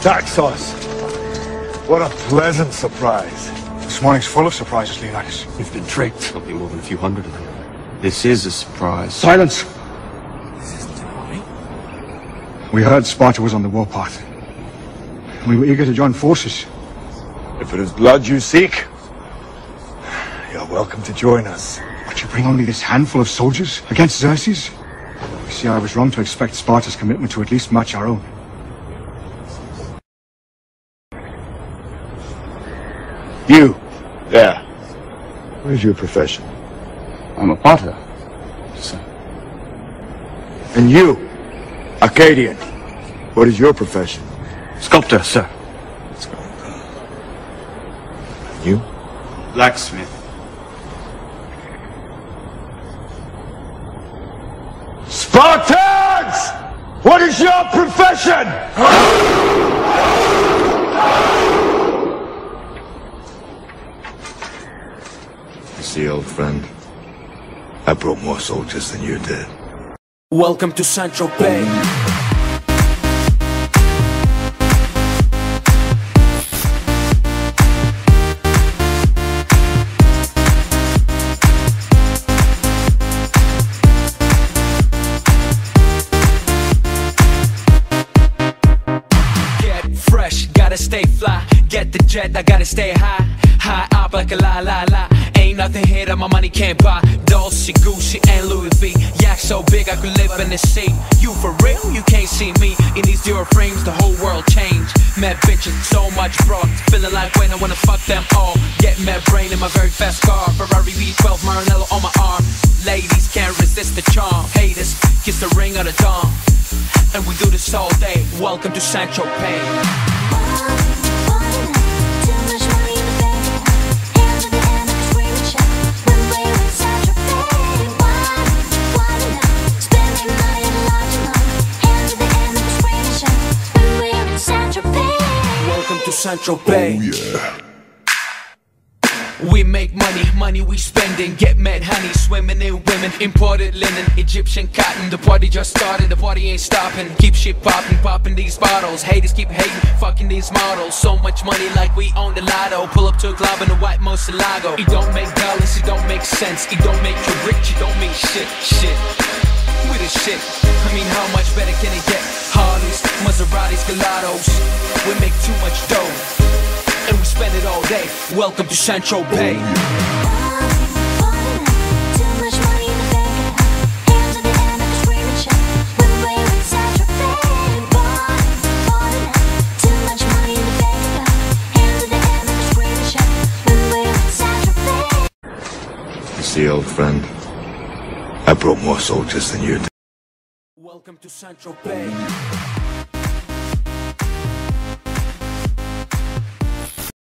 Taxos. What a pleasant surprise. This morning's full of surprises, Leonidas. We've been tricked. There'll be more than a few hundred of them. This is a surprise. Silence! This isn't Tma. We heard Sparta was on the warpath. We were eager to join forces. If it is blood you seek, you're welcome to join us. But you bring only this handful of soldiers against Xerxes? You see, I was wrong to expect Sparta's commitment to at least match our own. You, there. Where's your profession? I'm a potter, sir. And you, Arcadian. What is your profession? Sculptor, sir. You? Blacksmith. Spartans! What is your profession? You see, old friend, I brought more soldiers than you did. Welcome to Saint-Tropez. Gotta stay fly, get the jet, I gotta stay high. High up like a la la la. Ain't nothing here that my money can't buy. Dolce, Gucci, and Louis V. Yak so big I could live in the sea. You for real? You can't see me. In these zero frames, the whole world changed. Mad bitches, so much broad. Feeling like when I wanna fuck them all. Get mad brain in my very fast car. Ferrari V12, Maranello on my arm. Ladies can't resist the charm. Haters, kiss the ring of the dawn. And we do this all day. Welcome to Saint-Tropez. Saint-Tropez. Oh yeah. We make money, money we spending. Get mad honey, swimming in women. Imported linen, Egyptian cotton. The party just started, the party ain't stopping. Keep shit popping, popping these bottles. Haters keep hating, fucking these models. So much money like we own the lotto. Pull up to a club in a white Moselago. It don't make dollars, it don't make sense. It don't make you rich, it don't mean shit, shit. We the shit, I mean how much better can it get? Harleys, Maseratis, Gelatos. We make too much dough, and we spend it all day. Welcome to Saint-Tropez. You see, old friend, I brought more soldiers than you did. Welcome to Saint-Tropez.